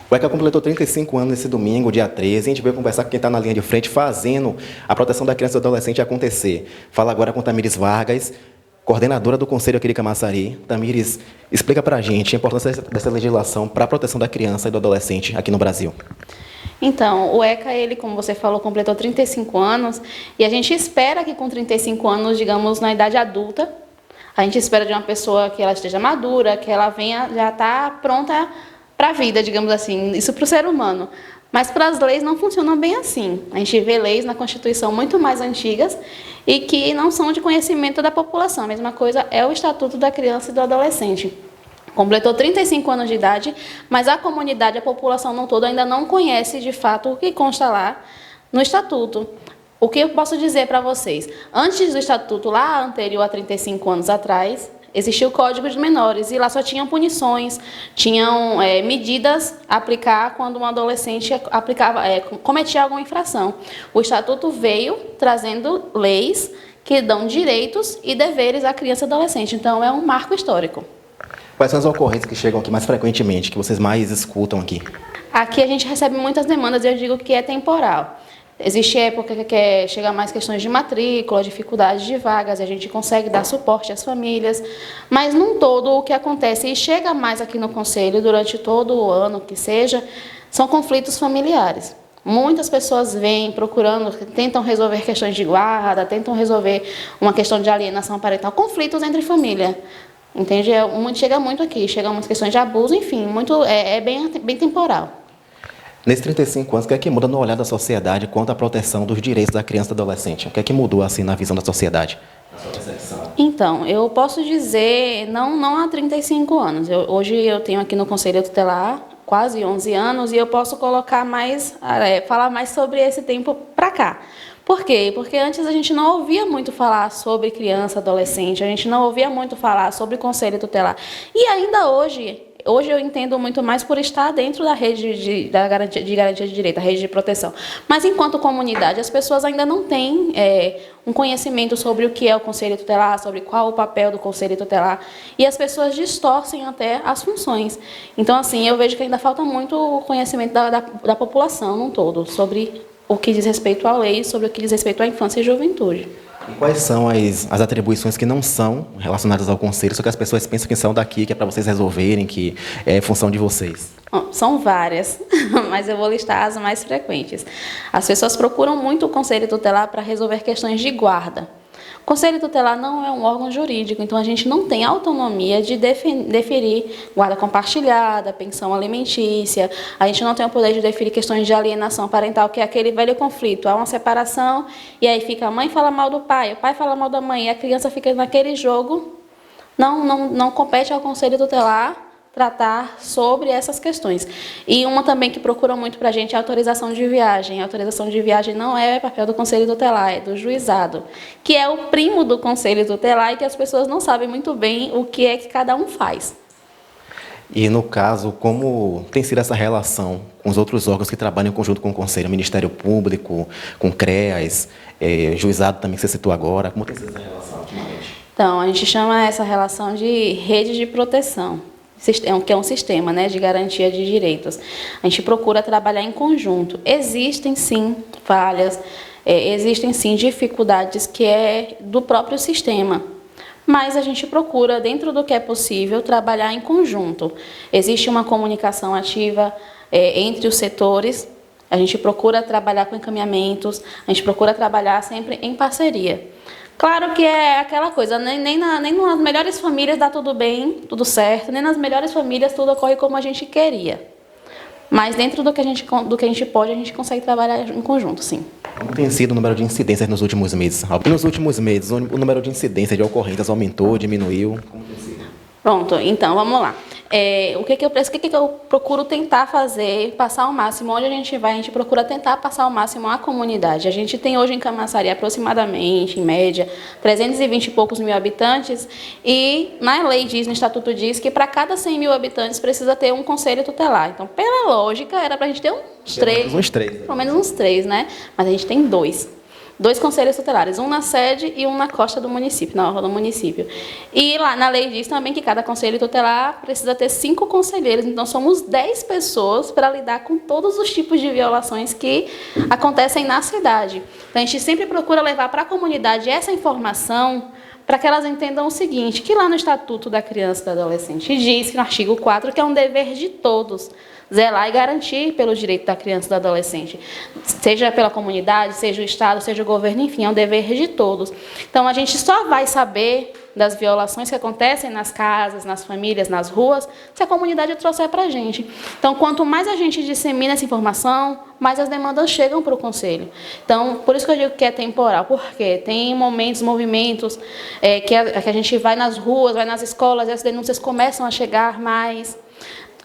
O ECA completou 35 anos nesse domingo, dia 13, e a gente veio conversar com quem está na linha de frente, fazendo a proteção da criança e do adolescente acontecer. Fala agora com Tamires Vargas, coordenadora do Conselho aqui de Camaçari. Tamires, explica para a gente a importância dessa legislação para a proteção da criança e do adolescente aqui no Brasil. Então, o ECA, ele, como você falou, completou 35 anos, e a gente espera que com 35 anos, digamos, na idade adulta, a gente espera de uma pessoa que ela esteja madura, que ela venha, já está pronta para a vida, digamos assim, isso para o ser humano. Mas para as leis não funcionam bem assim. A gente vê leis na Constituição muito mais antigas e que não são de conhecimento da população. A mesma coisa é o Estatuto da Criança e do Adolescente. Completou 35 anos de idade, mas a comunidade, a população não toda, ainda não conhece de fato o que consta lá no Estatuto. O que eu posso dizer para vocês? Antes do Estatuto, lá anterior a 35 anos atrás, existia o Código de Menores, e lá só tinham punições, tinham medidas a aplicar quando um adolescente cometia alguma infração. O Estatuto veio trazendo leis que dão direitos e deveres à criança e adolescente. Então, é um marco histórico. Quais são as ocorrências que chegam aqui mais frequentemente, que vocês mais escutam aqui? Aqui a gente recebe muitas demandas e eu digo que é temporal. Existe época que chega mais questões de matrícula, dificuldades de vagas, e a gente consegue dar suporte às famílias, mas não todo o que acontece e chega mais aqui no Conselho durante todo o ano que seja, são conflitos familiares. Muitas pessoas vêm procurando, tentam resolver questões de guarda, tentam resolver uma questão de alienação parental, conflitos entre família. Entende? Chega muito aqui, chegam muitas questões de abuso, enfim, bem temporal. Nesses 35 anos, o que é que muda no olhar da sociedade quanto à proteção dos direitos da criança e do adolescente? O que é que mudou assim na visão da sociedade? Na sua percepção. Então, eu posso dizer, não há 35 anos. Hoje eu tenho aqui no Conselho Tutelar quase 11 anos e eu posso falar mais sobre esse tempo para cá. Por quê? Porque antes a gente não ouvia muito falar sobre criança, adolescente, a gente não ouvia muito falar sobre Conselho Tutelar. E ainda hoje eu entendo muito mais por estar dentro da rede de garantia de direito, a rede de proteção. Mas, enquanto comunidade, as pessoas ainda não têm um conhecimento sobre o que é o Conselho Tutelar, sobre qual o papel do Conselho Tutelar, e as pessoas distorcem até as funções. Então, assim, eu vejo que ainda falta muito conhecimento da população num todo, sobre o que diz respeito à lei, sobre o que diz respeito à infância e juventude. E quais são as atribuições que não são relacionadas ao Conselho, só que as pessoas pensam que são daqui, que é para vocês resolverem, que é função de vocês? Bom, são várias, mas eu vou listar as mais frequentes. As pessoas procuram muito o Conselho Tutelar para resolver questões de guarda. O Conselho Tutelar não é um órgão jurídico, então a gente não tem autonomia de deferir guarda compartilhada, pensão alimentícia, a gente não tem o poder de deferir questões de alienação parental, que é aquele velho conflito, há uma separação e aí fica a mãe fala mal do pai, o pai fala mal da mãe, e a criança fica naquele jogo. Não compete ao Conselho Tutelar tratar sobre essas questões. E uma também que procura muito para a gente é a autorização de viagem. A autorização de viagem não é papel do Conselho Tutelar, é do juizado, que é o primo do Conselho Tutelar e que as pessoas não sabem muito bem o que é que cada um faz. E, no caso, como tem sido essa relação com os outros órgãos que trabalham em conjunto com o Conselho, Ministério Público, com CREAS, juizado também que você citou agora, como tem sido essa relação ultimamente? Então, a gente chama essa relação de rede de proteção, que é um sistema, né, de garantia de direitos. A gente procura trabalhar em conjunto. Existem, sim, falhas, existem, sim, dificuldades que é do próprio sistema, mas a gente procura, dentro do que é possível, trabalhar em conjunto. Existe uma comunicação ativa entre os setores, a gente procura trabalhar com encaminhamentos, a gente procura trabalhar sempre em parceria. Claro que é aquela coisa, nem nas melhores famílias dá tudo bem, tudo certo, nem nas melhores famílias tudo ocorre como a gente queria. Mas dentro do que a gente pode, a gente consegue trabalhar em conjunto, sim. Como tem sido o número de incidências nos últimos meses? E nos últimos meses, o número de incidências de ocorrências aumentou, diminuiu? Como tem sido? Pronto, então, vamos lá. O que eu procuro tentar fazer, passar ao máximo, onde a gente vai, a gente procura tentar passar ao máximo a comunidade. A gente tem hoje em Camaçari aproximadamente, em média, 320 e poucos mil habitantes, e na lei diz, no Estatuto diz, que para cada 100 mil habitantes precisa ter um conselho tutelar. Então, pela lógica, era para a gente ter uns três. Uns três. Pelo menos uns 3, né? Mas a gente tem 2. 2 conselhos tutelares, um na sede e um na costa do município, na orla do município. E lá na lei diz também que cada conselho tutelar precisa ter 5 conselheiros, então somos 10 pessoas para lidar com todos os tipos de violações que acontecem na cidade. Então a gente sempre procura levar para a comunidade essa informação para que elas entendam o seguinte, que lá no Estatuto da Criança e do Adolescente diz, que no artigo 4, que é um dever de todos zelar e garantir pelos direitos da criança e do adolescente, seja pela comunidade, seja o Estado, seja o governo, enfim, é um dever de todos. Então, a gente só vai saber das violações que acontecem nas casas, nas famílias, nas ruas, se a comunidade trouxer para a gente. Então, quanto mais a gente dissemina essa informação, mais as demandas chegam para o Conselho. Então, por isso que eu digo que é temporal, porque tem momentos, movimentos, que a gente vai nas ruas, vai nas escolas, e as denúncias começam a chegar mais.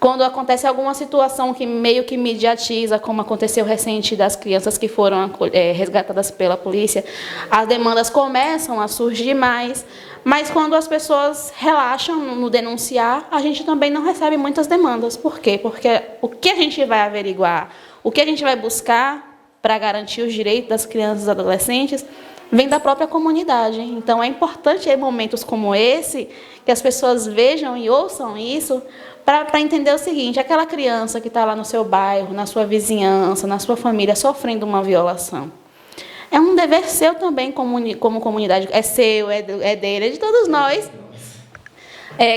Quando acontece alguma situação que meio que mediatiza, como aconteceu recente das crianças que foram resgatadas pela polícia, as demandas começam a surgir mais, mas quando as pessoas relaxam no denunciar, a gente também não recebe muitas demandas. Por quê? Porque o que a gente vai averiguar, o que a gente vai buscar para garantir os direitos das crianças e adolescentes, vem da própria comunidade. Então, é importante em momentos como esse, que as pessoas vejam e ouçam isso, para entender o seguinte, aquela criança que está lá no seu bairro, na sua vizinhança, na sua família, sofrendo uma violação. É um dever seu também, como comunidade, é seu, é dele, é de todos nós,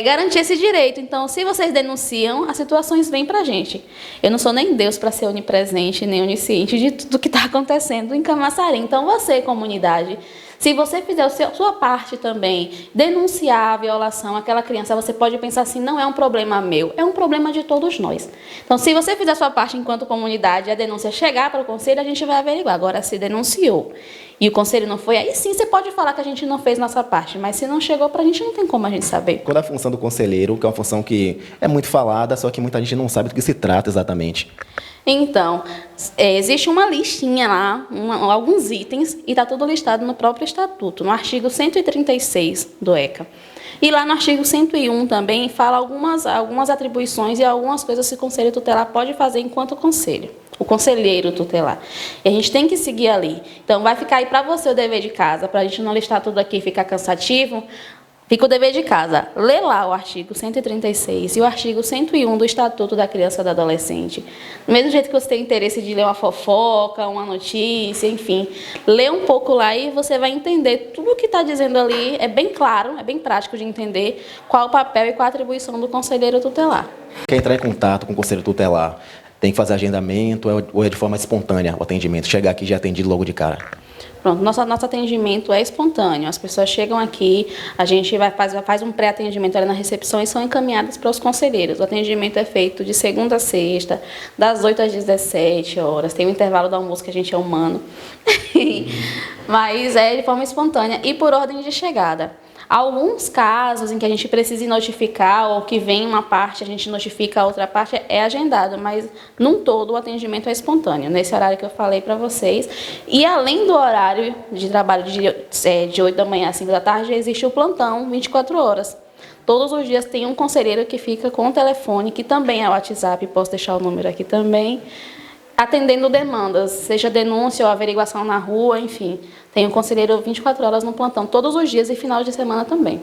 garantir esse direito. Então, se vocês denunciam, as situações vêm para a gente. Eu não sou nem Deus para ser onipresente, nem onisciente de tudo que está acontecendo em Camaçari. Então, você, comunidade, se você fizer a sua parte também, denunciar a violação àquela criança, você pode pensar assim, não é um problema meu, é um problema de todos nós. Então, se você fizer a sua parte enquanto comunidade, a denúncia chegar para o conselho, a gente vai averiguar. Agora, se denunciou e o conselho não foi, aí sim você pode falar que a gente não fez nossa parte, mas se não chegou para a gente, não tem como a gente saber. Quando a função do conselheiro, que é uma função que é muito falada, só que muita gente não sabe do que se trata exatamente. Então, existe uma listinha lá, alguns itens, e está tudo listado no próprio Estatuto, no artigo 136 do ECA. E lá no artigo 101 também fala algumas atribuições e algumas coisas que o Conselho Tutelar pode fazer enquanto conselho, o conselheiro tutelar. E a gente tem que seguir ali. Então, vai ficar aí para você o dever de casa, para a gente não listar tudo aqui e ficar cansativo. Fica o dever de casa, lê lá o artigo 136 e o artigo 101 do Estatuto da Criança e do Adolescente. Do mesmo jeito que você tem interesse de ler uma fofoca, uma notícia, enfim, lê um pouco lá e você vai entender tudo o que está dizendo ali. É bem claro, é bem prático de entender qual o papel e qual a atribuição do conselheiro tutelar. Quer entrar em contato com o conselho tutelar, tem que fazer agendamento ou é de forma espontânea o atendimento? Chegar aqui e já atendido logo de cara? Pronto, nosso atendimento é espontâneo. As pessoas chegam aqui, a gente faz um pré-atendimento ali na recepção e são encaminhadas para os conselheiros. O atendimento é feito de segunda a sexta, das 8 às 17 horas. Tem um intervalo do almoço que a gente é humano, mas é de forma espontânea e por ordem de chegada. Alguns casos em que a gente precise notificar ou que vem uma parte, a gente notifica a outra parte, é agendado, mas num todo o atendimento é espontâneo, nesse horário que eu falei para vocês. E além do horário de trabalho de 8 da manhã às 5 da tarde, existe o plantão 24 horas. Todos os dias tem um conselheiro que fica com o telefone, que também é o WhatsApp, posso deixar o número aqui também, atendendo demandas, seja denúncia ou averiguação na rua, enfim. Tem um conselheiro 24 horas no plantão, todos os dias e final de semana também.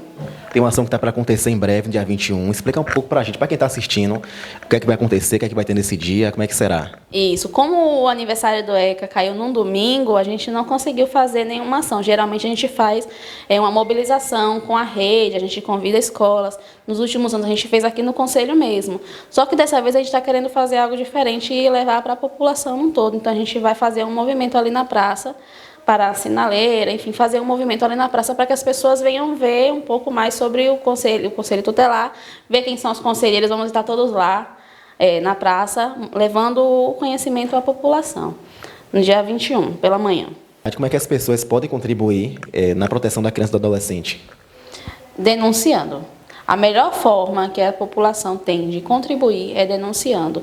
Tem uma ação que está para acontecer em breve, no dia 21. Explica um pouco para a gente, para quem está assistindo, o que é que vai acontecer, o que é que vai ter nesse dia, como é que será? Isso. Como o aniversário do ECA caiu num domingo, a gente não conseguiu fazer nenhuma ação. Geralmente a gente faz uma mobilização com a rede, a gente convida escolas. Nos últimos anos a gente fez aqui no Conselho mesmo. Só que dessa vez a gente está querendo fazer algo diferente e levar para a população no todo. Então a gente vai fazer um movimento ali na praça, para a sinaleira, enfim, fazer um movimento ali na praça para que as pessoas venham ver um pouco mais sobre o conselho tutelar, ver quem são os conselheiros, vamos estar todos lá na praça, levando o conhecimento à população, no dia 21, pela manhã. Como é que as pessoas podem contribuir na proteção da criança e do adolescente? Denunciando. A melhor forma que a população tem de contribuir é denunciando,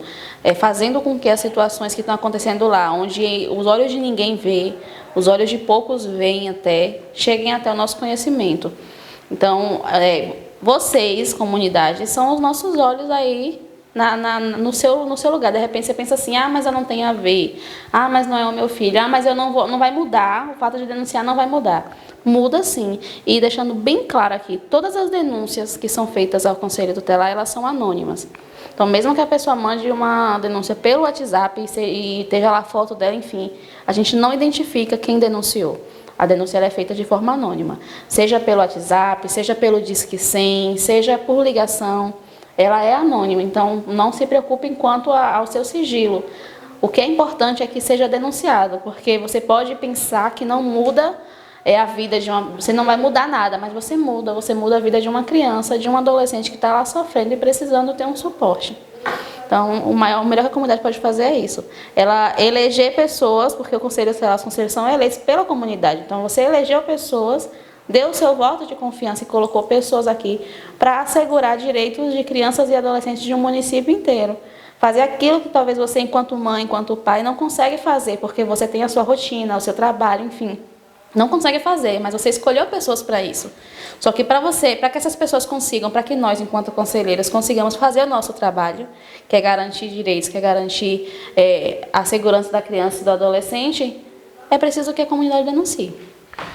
fazendo com que as situações que estão acontecendo lá, onde os olhos de ninguém vê, os olhos de poucos veem cheguem até o nosso conhecimento. Então, vocês, comunidade, são os nossos olhos aí no seu lugar. De repente você pensa assim, ah, mas eu não tenho a ver, ah, mas não é o meu filho, ah, mas eu não vou, não vai mudar, o fato de denunciar não vai mudar. Muda sim. E deixando bem claro aqui, todas as denúncias que são feitas ao Conselho Tutelar, elas são anônimas. Então, mesmo que a pessoa mande uma denúncia pelo WhatsApp e esteja lá a foto dela, enfim, a gente não identifica quem denunciou. A denúncia é feita de forma anônima, seja pelo WhatsApp, seja pelo Disque 100, seja por ligação, ela é anônima. Então, não se preocupe quanto ao seu sigilo. O que é importante é que seja denunciado, porque você pode pensar que não muda a vida de uma... Você não vai mudar nada, mas você muda a vida de uma criança, de um adolescente que está lá sofrendo e precisando ter um suporte. Então, o melhor que a comunidade pode fazer é isso. Ela eleger pessoas, porque os conselhos são eleitos pela comunidade. Então, você elegeu pessoas, deu o seu voto de confiança e colocou pessoas aqui para assegurar direitos de crianças e adolescentes de um município inteiro. Fazer aquilo que talvez você, enquanto mãe, enquanto pai, não consegue fazer, porque você tem a sua rotina, o seu trabalho, enfim. Não consegue fazer, mas você escolheu pessoas para isso. Só que para que essas pessoas consigam, para que nós, enquanto conselheiros, consigamos fazer o nosso trabalho, que é garantir direitos, que é garantir a segurança da criança e do adolescente, é preciso que a comunidade denuncie.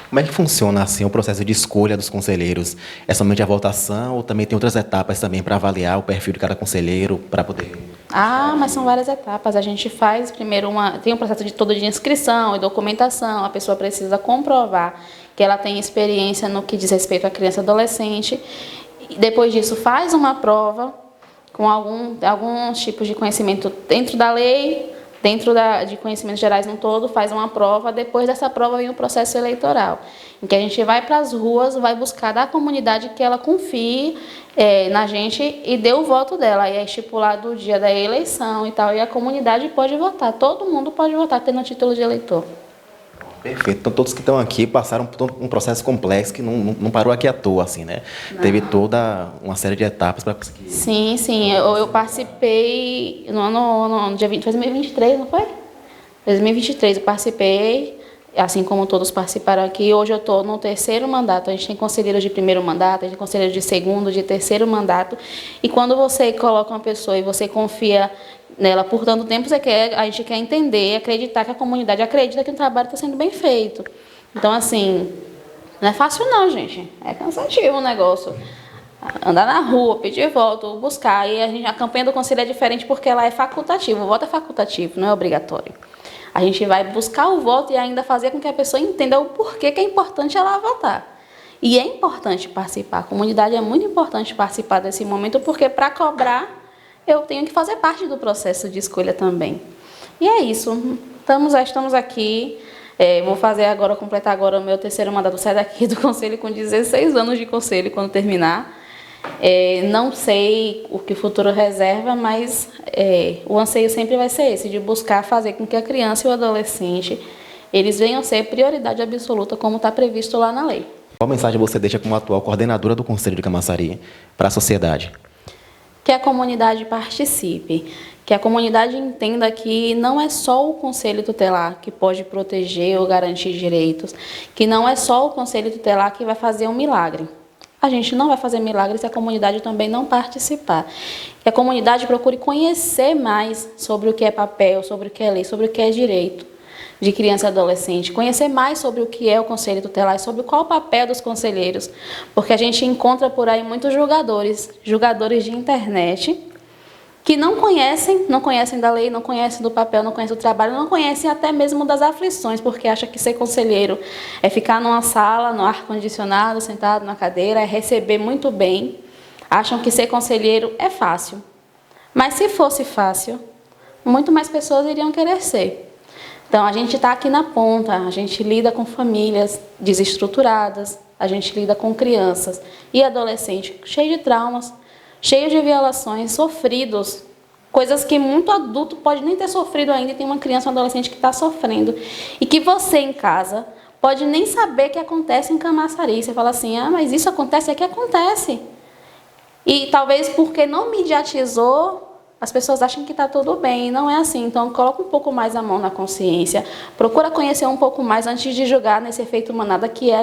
Como é que funciona assim o processo de escolha dos conselheiros? É somente a votação ou também tem outras etapas também para avaliar o perfil de cada conselheiro para poder... Ah, mas são várias etapas. A gente faz primeiro tem um processo de inscrição e documentação. A pessoa precisa comprovar que ela tem experiência no que diz respeito à criança e adolescente. E depois disso faz uma prova com alguns tipos de conhecimento dentro da lei, de conhecimentos gerais no todo, faz uma prova. Depois dessa prova vem o processo eleitoral, em que a gente vai para as ruas, vai buscar da comunidade que ela confie na gente e dê o voto dela. Aí é estipulado o dia da eleição e tal, e a comunidade pode votar, todo mundo pode votar, tendo título de eleitor. Perfeito. Então, todos que estão aqui passaram por um processo complexo que não parou aqui à toa, assim, né? Não. Teve toda uma série de etapas para conseguir... Sim. Eu participei no dia 2023, não foi? 2023 eu participei, assim como todos participaram aqui. Hoje eu estou no 3º mandato. A gente tem conselheiros de 1º mandato, a gente tem conselheiros de 2º, de 3º mandato. E quando você coloca uma pessoa e você confia nela por tanto tempo, a gente quer entender, acreditar que a comunidade acredita que o trabalho está sendo bem feito. Então, assim, não é fácil não, gente. É cansativo o negócio. Andar na rua, pedir voto, buscar. E a campanha do conselho é diferente porque ela é facultativa. O voto é facultativo, não é obrigatório. A gente vai buscar o voto e ainda fazer com que a pessoa entenda o porquê que é importante ela votar. E é importante participar. A comunidade é muito importante participar desse momento, porque para cobrar eu tenho que fazer parte do processo de escolha também. E é isso. Estamos aqui. Vou completar agora o meu 3º mandato. Sair daqui do conselho com 16 anos de conselho quando terminar. Não sei o que o futuro reserva, mas o anseio sempre vai ser esse, de buscar fazer com que a criança e o adolescente eles venham a ser prioridade absoluta, como está previsto lá na lei. Qual mensagem você deixa como atual coordenadora do Conselho de Camaçari para a sociedade? Que a comunidade participe, que a comunidade entenda que não é só o Conselho Tutelar que pode proteger ou garantir direitos, que não é só o Conselho Tutelar que vai fazer um milagre. A gente não vai fazer milagre se a comunidade também não participar. Que a comunidade procure conhecer mais sobre o que é papel, sobre o que é lei, sobre o que é direito de criança e adolescente, conhecer mais sobre o que é o Conselho Tutelar e sobre qual o papel dos conselheiros, porque a gente encontra por aí muitos julgadores de internet, que não conhecem da lei, não conhecem do papel, não conhecem do trabalho, não conhecem até mesmo das aflições, porque acham que ser conselheiro é ficar numa sala, no ar-condicionado, sentado na cadeira, é receber muito bem. Acham que ser conselheiro é fácil. Mas se fosse fácil, muito mais pessoas iriam querer ser. Então, a gente está aqui na ponta, a gente lida com famílias desestruturadas, a gente lida com crianças e adolescentes cheios de traumas, cheios de violações, sofridos, coisas que muito adulto pode nem ter sofrido ainda, e tem uma criança ou um adolescente que está sofrendo, e que você em casa pode nem saber que acontece em Camaçari. Você fala assim, mas isso acontece aqui? Acontece. E talvez porque não mediatizou, as pessoas acham que está tudo bem, e não é assim. Então, coloca um pouco mais a mão na consciência, procura conhecer um pouco mais antes de julgar nesse efeito manada que é